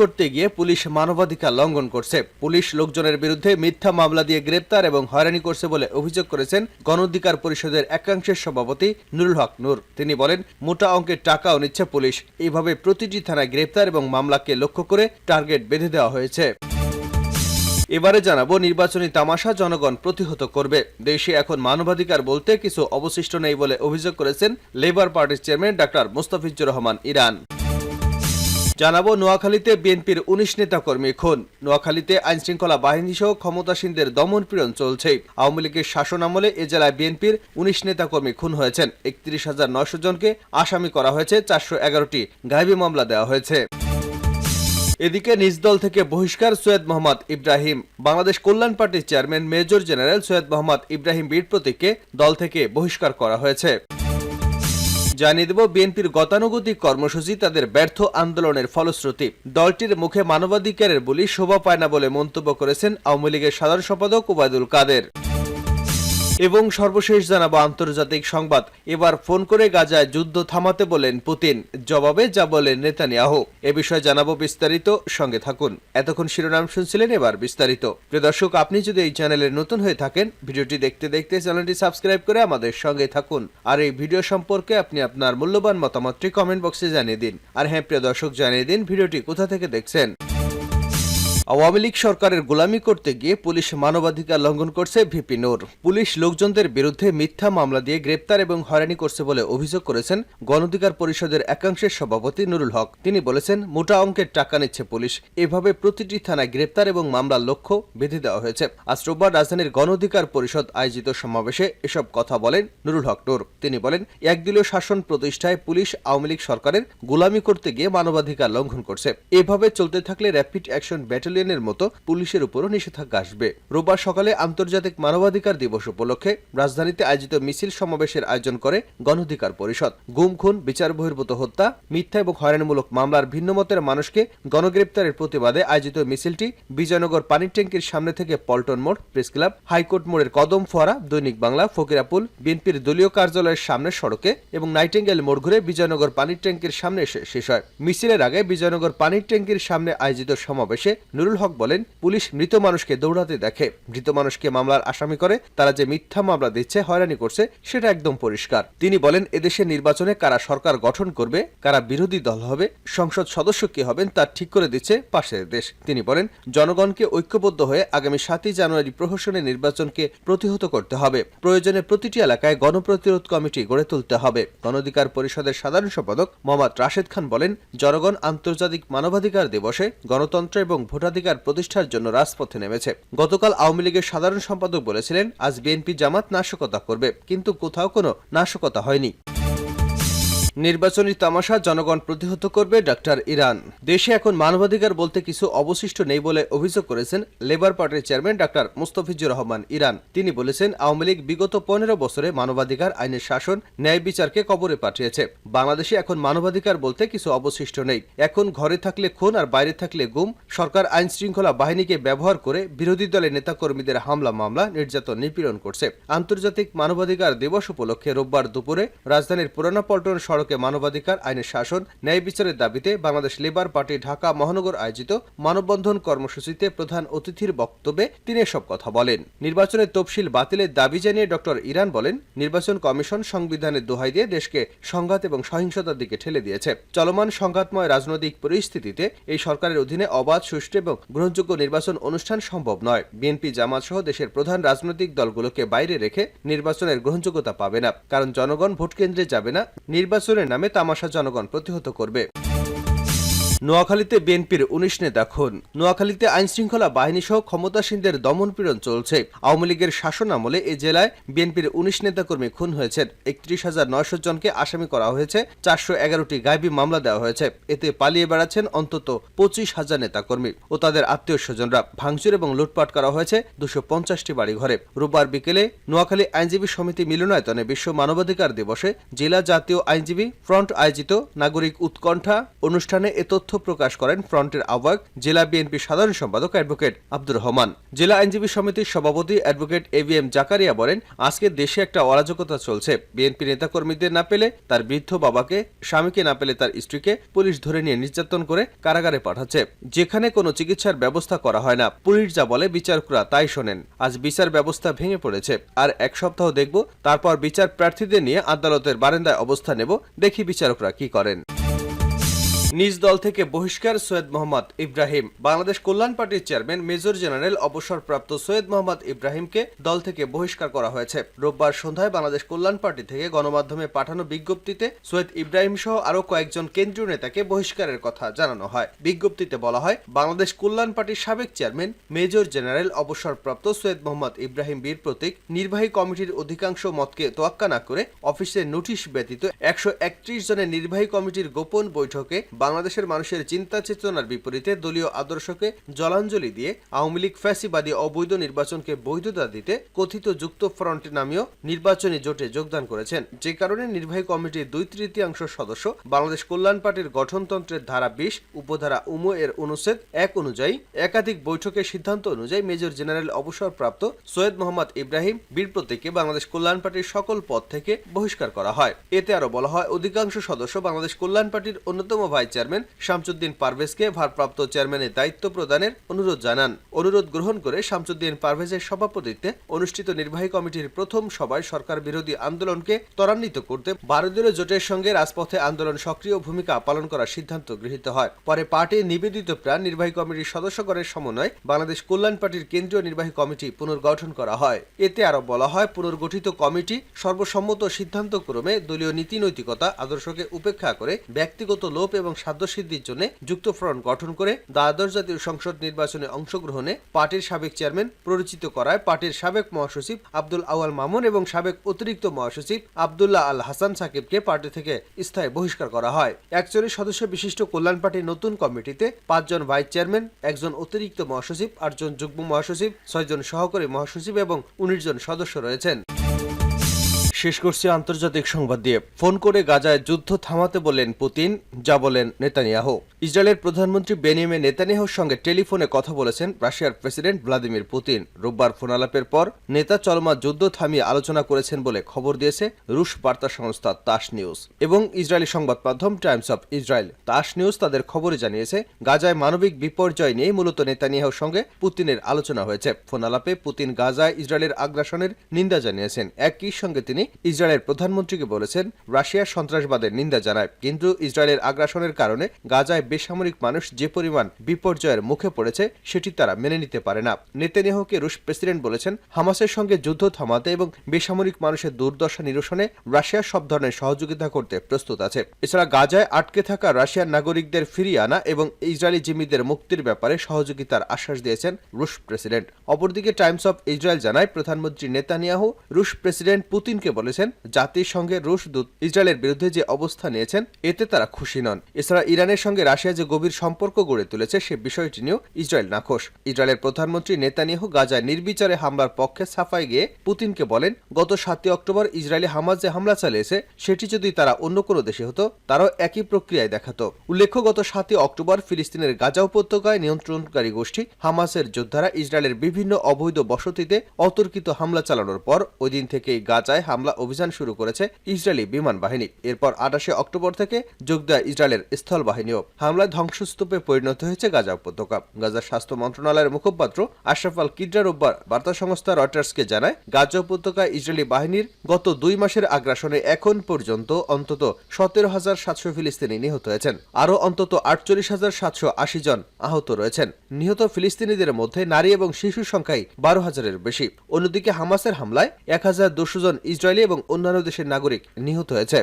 করতে গিয়ে পুলিশ মানবাধিকার লঙ্ঘন করছে। পুলিশ লোকজনের বিরুদ্ধে মিথ্যা মামলা দিয়ে গ্রেপ্তার এবং হয়রানি করছে বলে অভিযোগ করেছেন গণ অধিকার পরিষদের একাংশের সভাপতি নুরুল হক নূর। তিনি বলেন, মোটা অঙ্কের টাকাও নিচ্ছে পুলিশ। এইভাবে প্রতিটি থানায় গ্রেপ্তার এবং মামলাকে লক্ষ্য করে টার্গেট বেঁধে দেওয়া হয়েছে। এবারে জানাবো, নির্বাচনী তামাশা জনগণ প্রতিহত করবে। দেশে এখন মানবাধিকার বলতে কিছু অবশিষ্ট নেই বলে অভিযোগ করেছেন লেবার পার্টির চেয়ারম্যান ডাক্তার মোস্তাফিজুর রহমান ইরান। জানাবো, নোয়াখালীতে বিএনপির 19 নেতাকর্মী খুন। নোয়াখালীতে আইনশৃঙ্খলা বাহিনী সহ ক্ষমতাসীনদের দমন পীড়ন চলছে। আওয়ামী লীগের শাসন আমলে এ জেলায় বিএনপির 19 নেতাকর্মী খুন হয়েছেন। 31,900 জনকে আসামি করা হয়েছে। 411টি গায়েবী মামলা দেওয়া হয়েছে। এদিকে নিজ দল থেকে বহিষ্কার সৈয়দ মোহাম্মদ ইব্রাহিম। বাংলাদেশ কল্যাণ পার্টির chairman major general Syed Mohammad Ibrahim বীর প্রতীককে দল থেকে বহিষ্কার করা হয়েছে। জানিয়ে দেব, বিএনপির গতানুগতিক কর্মসূচি তাদের ব্যর্থ আন্দোলনের ফলশ্রুতি। দলটির মুখে মানবাধিকারের বলি শোভা পায় না বলে মন্তব্য করেছেন আওয়ামী লীগের সাধারণ সম্পাদক ওবায়দুল কাদের। এবং সর্বশেষ জানাবো আন্তর্জাতিক সংবাদ। এবার ফোন করে গাজায় যুদ্ধ থামাতে বলেন পুতিন, জবাবে যা বলেন নেতানিয়াহু। এ বিষয়ে জানাবো বিস্তারিত, সঙ্গে থাকুন। এতক্ষণ শিরোনাম শুনছিলেন, এবার বিস্তারিত। প্রিয় দর্শক, আপনি যদি এই চ্যানেলে নতুন হয়ে থাকেন, ভিডিওটি দেখতে দেখতে চ্যানেলটি সাবস্ক্রাইব করে আমাদের সঙ্গে থাকুন। আর এই ভিডিও সম্পর্কে আপনি আপনার মূল্যবান মতামতটি কমেন্ট বক্সে জানিয়ে দিন। আর হ্যাঁ প্রিয় দর্শক, জানিয়ে দিন ভিডিওটি কোথা থেকে দেখছেন। আওয়ামী লীগ সরকারের গোলামি করতে গিয়ে পুলিশ মানবাধিকার লঙ্ঘন করছে, ভিপি নূর। পুলিশ লোকজনদের বিরুদ্ধে মিথ্যা মামলা দিয়ে গ্রেপ্তার এবং হয়রানি করছে বলে অভিযোগ করেছেন গণ অধিকার পরিষদের একাংশের সভাপতি নুরুল হক। তিনি বলেছেন, মোটা অঙ্কের টাকা নিচ্ছে পুলিশ। এভাবে প্রতিটি থানায় গ্রেপ্তার এবং মামলার লক্ষ্য বেঁধে দেওয়া হয়েছে। আজ রোববার রাজধানীর গণ অধিকার পরিষদ আয়োজিত সমাবেশে এসব কথা বলেন নুরুল হক নূর। তিনি বলেন, একদলীয় শাসন প্রতিষ্ঠায় পুলিশ আওয়ামী লীগ সরকারের গোলামি করতে গিয়ে মানবাধিকার লঙ্ঘন করছে। এভাবে চলতে থাকলে র্যাপিড অ্যাকশন ব্যাটালিয়ন এর মতো পুলিশের উপরও নিষেধাজ্ঞা আসবে। রোববার সকালে আন্তর্জাতিক মানবাধিকার দিবস উপলক্ষে রাজধানীতে আয়োজিত মিছিল সমাবেশের আয়োজন করে গণ অধিকার পরিষদ। গুম, খুন, বিচার বহির্ভূত হত্যা, মিথ্যা এবং হয়রানিমূলক মামলার ভিন্নমতের মানুষকে গণগ্রেপ্তারের প্রতিবাদে আয়োজিত মিছিলটি বিজয়নগর পানির ট্যাঙ্কির সামনে থেকে পল্টন মোড়, প্রেস ক্লাব, হাইকোর্ট মোড়ের কদম ফোয়ারা, দৈনিক বাংলা, ফকিরাপুল, বিএনপির দলীয় কার্যালয়ের সামনের সড়কে এবং নাইটেঙ্গেল মোড় ঘুরে বিজয়নগর পানির ট্যাঙ্কির সামনে এসে শেষ হয়। মিছিলের আগে বিজয়নগর পানির ট্যাঙ্কির সামনে আয়োজিত সমাবেশে নুরুল হক বলেন, পুলিশ মৃত মানুষকে দৌড়াতে দেখে, মৃত মানুষকে মামলার আসামি করে। তারা যে মিথ্যা মামলা দিচ্ছে, হয়রানি করছে, সেটা একদম পরিষ্কার। তিনি বলেন, এদেশের নির্বাচনে কারা সরকার গঠন করবে, কারা বিরোধী দল হবে, সংসদ সদস্য কে হবেন তা ঠিক করে দিচ্ছে পাশের দেশ। তিনি বলেন, জনগণকে ঐক্যবদ্ধ হয়ে আগামী 7ই জানুয়ারি প্রহসনের নির্বাচনকে প্রতিহত করতে হবে। প্রয়োজনে প্রতিটি এলাকায় গণপ্রতিরোধ কমিটি গড়ে তুলতে হবে। গণ অধিকার পরিষদের সাধারণ সম্পাদক মোহাম্মদ রাশেদ খান বলেন, জনগণ আন্তর্জাতিক মানবাধিকার দিবসে গণতন্ত্র এবং ভোটাধিকার প্রতিষ্ঠার জন্য রাজপথে নেমেছে। গতকাল আওয়ামী লীগের সাধারণ সম্পাদক বলেছিলেন, আজ বিএনপি জামাত নাশকতা করবে, কিন্তু কোথাও কোনো নাশকতা হয়নি। নির্বাচনী তামাশা জনগণ প্রতিহত করবে, ডাক্তার ইরান। দেশে এখন মানবাধিকার বলতে কিছু অবশিষ্ট নেই বলে অভিযোগ করেছেন লেবার পার্টির চেয়ারম্যান ডাক্তার মোস্তাফিজুর রহমান ইরান। তিনি বলেছেন, আওয়ামী লীগ বিগত 15 বছরে মানবাধিকার, আইনের শাসন, ন্যায় বিচারকে কবরে পাঠিয়েছে। বাংলাদেশে এখন মানবাধিকার বলতে কিছু অবশিষ্ট নেই। এখন ঘরে থাকলে খুন আর বাইরে থাকলে গুম। সরকার আইন শৃঙ্খলা বাহিনীকে ব্যবহার করে বিরোধী দলের নেতাকর্মীদের হামলা, মামলা, নির্যাতন, নিপীড়ন করছে। আন্তর্জাতিক মানবাধিকার দিবস উপলক্ষে রোববার দুপুরে রাজধানীর পুরানা পল্টন সড়কে মানবাধিকার, আইনের শাসন, ন্যায় বিচারের দাবিতে বাংলাদেশ লেবার পার্টি ঢাকা মহানগর আয়োজিত মানববন্ধন কর্মসূচিতে প্রধান অতিথির বক্তব্যে তিনি এসব কথা বলেন। নির্বাচনের তফসিল বাতিলের দাবি জানিয়ে ডক্টর ইরান বলেন, নির্বাচন কমিশন সংবিধানের দোহাই দিয়ে দেশকে সংঘাত এবং সহিংসতার দিকে ঠেলে দিয়েছে। চলমান সংঘাতময় রাজনৈতিক পরিস্থিতিতে এই সরকারের অধীনে অবাধ, সুষ্ঠু এবং গ্রহণযোগ্য নির্বাচন অনুষ্ঠান সম্ভব নয়। বিএনপি, জামাত সহ দেশের প্রধান রাজনৈতিক দলগুলোকে বাইরে রেখে নির্বাচনের গ্রহণযোগ্যতা পাবে না, কারণ জনগণ ভোট কেন্দ্রে যাবে না। নির্বাচনের নামে তামাশা জনগণ প্রতিহত করবে। নোয়াখালীতে বিএনপির 19 নেতা খুন। নোয়াখালীতে আইনশৃঙ্খলা বাহিনী সহ ক্ষমতাসীনদের দমনপীড়ন চলছে। আওয়ামী লীগের শাসন আমলে এ জেলায় বিএনপির 19 নেতাকর্মী খুন হয়েছেন। 31,900 জনকে আসামি করা হয়েছে। 411টি গায়েবী মামলা দেওয়া হয়েছে। এতে পালিয়ে বেড়াচ্ছেন অন্তত 25,000 নেতাকর্মী ও তাদের আত্মীয় স্বজনরা। ভাঙচুর এবং লুটপাট করা হয়েছে 250টি বাড়িঘরে। রোববার বিকেলে নোয়াখালী আইনজীবী সমিতি মিলনায়তনে বিশ্ব মানবাধিকার দিবসে জেলা জাতীয় আইনজীবী ফ্রন্ট আয়োজিত নাগরিক উৎকণ্ঠা অনুষ্ঠানে এ তথ্য তথ্য প্রকাশ করেন ফ্রন্টের আহ্বায়ক জেলা বিএনপি সাধারণ সম্পাদক অ্যাডভোকেট আব্দুর রহমান। জেলা আইনজীবী সমিতির সভাপতি অ্যাডভোকেট এভিএম জাকারিয়া বলেন, আজকে দেশে একটা অরাজকতা চলছে। বিএনপি নেতাকর্মীদের না পেলে তার বৃদ্ধ বাবাকে, স্বামীকে না পেলে তার স্ত্রীকে পুলিশ ধরে নিয়ে নির্যাতন করে কারাগারে পাঠাচ্ছে, যেখানে কোনো চিকিৎসার ব্যবস্থা করা হয় না। পুলিশ যা বলে বিচারকরা তাই শোনেন। আজ বিচার ব্যবস্থা ভেঙে পড়েছে। আর এক সপ্তাহ দেখব, তারপর বিচার প্রার্থীদের নিয়ে আদালতের বারান্দায় অবস্থান নেব, দেখি বিচারকরা কি করেন। নিজ দল থেকে বহিষ্কার সৈয়দ মোহাম্মদ ইব্রাহিম। বাংলাদেশ কল্যাণ পার্টির চেয়ারম্যান মেজর জেনারেল অবসরপ্রাপ্ত সৈয়দ মোহাম্মদ ইব্রাহিমকে দল থেকে বহিষ্কার করা হয়েছে। রোববার সন্ধ্যায় বাংলাদেশ কল্যাণ পার্টি থেকে গণমাধ্যমে পাঠানো বিজ্ঞপ্তিতে সৈয়দ ইব্রাহিম সহ আরও কয়েকজন কেন্দ্রীয় নেতাকে বহিষ্কারের কথা জানানো হয়। বিজ্ঞপ্তিতে বলা হয়, বাংলাদেশ কল্যাণ পার্টির সাবেক চেয়ারম্যান মেজর জেনারেল অবসরপ্রাপ্ত সৈয়দ মোহাম্মদ ইব্রাহিম বীর প্রতীক নির্বাহী কমিটির অধিকাংশ মতকে তোয়াক্কা না করে অফিসের নোটিশ ব্যতীত 131 জনের নির্বাহী কমিটির গোপন বৈঠকে বাংলাদেশের মানুষের চিন্তা চেতনার বিপরীতে দলীয় আদর্শকে জলাঞ্জলি দিয়ে আওয়ামী লীগ ফ্যাসিবাদী অবৈধ নির্বাচনকে বৈধতা দিতে কথিত যুক্ত ফ্রন্ট নামীয় নির্বাচনী জোটে যোগদান করেছেন। যে কারণে নির্বাহী কমিটির 2/3 সদস্য বাংলাদেশ কল্যাণ পার্টির গঠনতন্ত্রের ধারা 20 উপধারা এর অনুচ্ছেদ 1 অনুযায়ী একাধিক বৈঠকের সিদ্ধান্ত অনুযায়ী মেজর জেনারেল অবসরপ্রাপ্ত সৈয়দ মোহাম্মদ ইব্রাহিম বীর প্রতীককে বাংলাদেশ কল্যাণ পার্টির সকল পদ থেকে বহিষ্কার করা হয়। এতে আরো বলা হয়, অধিকাংশ সদস্য বাংলাদেশ কল্যাণ পার্টির অন্যতম ভাইস চেয়ারম্যান শামসুদ্দিন পারভেজকে ভারপ্রাপ্ত চেয়ারম্যানের দায়িত্ব প্রদানের অনুরোধ জানান। অনুরোধ গ্রহণ করে শামসুদ্দিন পারভেজের সভাপতিত্বে অনুষ্ঠিত নির্বাহী কমিটির প্রথম সভায় সরকার বিরোধী আন্দোলনকে ত্বরান্বিত করতে ভারতীয় জোটের সঙ্গে রাজপথে আন্দোলন সক্রিয় ভূমিকা পালন করার সিদ্ধান্ত গৃহীত হয়। পরে পার্টির নিবেদিত প্রাণ নির্বাহী কমিটির সদস্যগণের সমন্বয়ে বাংলাদেশ কল্যাণ পার্টির কেন্দ্রীয় নির্বাহী কমিটি পুনর্গঠন করা হয়। এতে আরো বলা হয়, পুনর্গঠিত কমিটি সর্বসম্মত সিদ্ধান্তক্রমে দলীয় নীতি নৈতিকতা আদর্শকে উপেক্ষা করে ব্যক্তিগত লোভ এবং সাধ্যসিদ্ধির জন্য যুক্ত ফ্রন্ট গঠন করে দ্বাদশ জাতীয় সংসদ নির্বাচনে অংশগ্রহণে পার্টির সাবেক চেয়ারম্যান পরিচিত করায় পার্টির সাবেক মহাসচিব আব্দুল আওয়াল মামুন এবং সাবেক অতিরিক্ত মহাসচিব আব্দুল্লাহ আল হাসান সাকিবকে পার্টি থেকে স্থায়ী বহিষ্কার করা হয়। 41 সদস্য বিশিষ্ট কল্যাণ পার্টির নতুন কমিটিতে 5 জন ভাইস চেয়ারম্যান, 1 জন অতিরিক্ত মহাসচিব, 8 জন যুগ্ম মহাসচিব, 6 জন সহকারী মহাসচিব এবং 19 জন সদস্য রয়েছেন। শেষ করছি আন্তর্জাতিক সংবাদ দিয়ে। ফোন করে গাজায় যুদ্ধ থামাতে বললেন পুতিন, যা বলেন নেতানিয়াহু। ইসরায়েলের প্রধানমন্ত্রী বেনিয়ামিন নেতানিয়াহুর সঙ্গে টেলিফোনে কথা বলেছেন রাশিয়ার প্রেসিডেন্ট ভ্লাদিমির পুতিন। রোববার ফোন আলাপের পর নেতা চলমান যুদ্ধ থামিয়ে আলোচনা করেছেন বলে খবর দিয়েছে রুশ বার্তা সংস্থা তাস নিউজ এবং ইসরায়েলি সংবাদ মাধ্যম টাইমস অফ ইসরায়েল। তাস নিউজ তাদের খবরে জানিয়েছে, গাজায় মানবিক বিপর্যয় নিয়ে মূলত নেতানিয়াহুর সঙ্গে পুতিনের আলোচনা হয়েছে। ফোন আলাপে পুতিন গাজায় ইসরায়েলের আগ্রাসনের নিন্দা জানিয়েছেন। একই সঙ্গে তিনি ইসরায়েলের প্রধানমন্ত্রীকে বলেছেন, রাশিয়া সন্ত্রাসবাদের নিন্দা জানায়, কিন্তু ইসরায়েলের আগ্রাসনের কারণে গাজায় বেসামরিক মানুষ যে পরিমাণ বিপর্যয়ের মুখে পড়েছে সেটি তারা মেনে নিতে পারে না। নেতানিয়াহুকে রুশ প্রেসিডেন্ট বলেছেন, হামাসের সঙ্গে যুদ্ধ থামাতে এবং বেসামরিক মানুষের দুর্দশা নিরসনে রাশিয়া সব ধরনের সহযোগিতা করতে প্রস্তুত আছে। এছাড়া গাজায় আটকে থাকা রাশিয়ার নাগরিকদের ফিরিয়ে আনা এবং ইসরায়েলি জিম্মিদের মুক্তির ব্যাপারে সহযোগিতার আশ্বাস দিয়েছেন রুশ প্রেসিডেন্ট। অপরদিকে টাইমস অফ ইসরায়েল জানায়, প্রধানমন্ত্রী নেতানিয়াহু রুশ প্রেসিডেন্ট পুতিনকে বলেছেন, জাতিসংঘের রুশ দূত ইসরায়েলের বিরুদ্ধে যে অবস্থা নিয়েছেন এতে তারা খুশি নন। এছাড়া ইরানের সঙ্গে রাশিয়া যে গভীর সম্পর্ক গড়ে তুলেছে সে বিষয়টি নিয়েও ইসরায়েল নাখোশ। ইসরায়েলের প্রধানমন্ত্রী নেতানিয়াহু গাজায় নির্বিচারে হামলার পক্ষে সাফাই গিয়ে পুতিনকে বলেন, গত 7 অক্টোবর ইসরায়েলি হামাস যে হামলা চালিয়েছে সেটি যদি তারা অন্য কোনো দেশে হতো তারাও একই প্রক্রিয়ায় দেখাতো। উল্লেখ্য, গত 7 অক্টোবর ফিলিস্তিনের গাজা উপত্যকায় নিয়ন্ত্রণকারী গোষ্ঠী হামাসের যোদ্ধারা ইসরায়েলের বিভিন্ন অবৈধ বসতিতে অতর্কিত হামলা চালানোর পর ওই দিন থেকেই গাজায় হামলা অভিযান শুরু করেছে ইসরায়েলি বিমান বাহিনী। এরপর 28 অক্টোবর থেকে যোগ দেয় ইসরায়েলের স্থল বাহিনীও। হামলায় ধ্বংসস্তূপে পরিণত হয়েছে গাজা উপত্যকা। গাজার স্বাস্থ্য মন্ত্রণালয়ের মুখপাত্র আশরাফ আল কিডরা রোববার বার্তা সংস্থা রয়টার্সকে জানায়, গাজা উপত্যকায় ইসরায়েলি বাহিনীর গত 2 মাসের আগ্রাসনে এখন পর্যন্ত অন্তত 17,700 ফিলিস্তিনি নিহত হয়েছেন। আরও অন্তত 48,780 জন আহত রয়েছেন। নিহত ফিলিস্তিনিদের মধ্যে নারী এবং শিশু সংখ্যাই 12,000-এর বেশি। অন্যদিকে হামাসের হামলায় 1,200 জন ইসরায়েলি এবং অন্যান্য দেশের নাগরিক নিহত হয়েছে।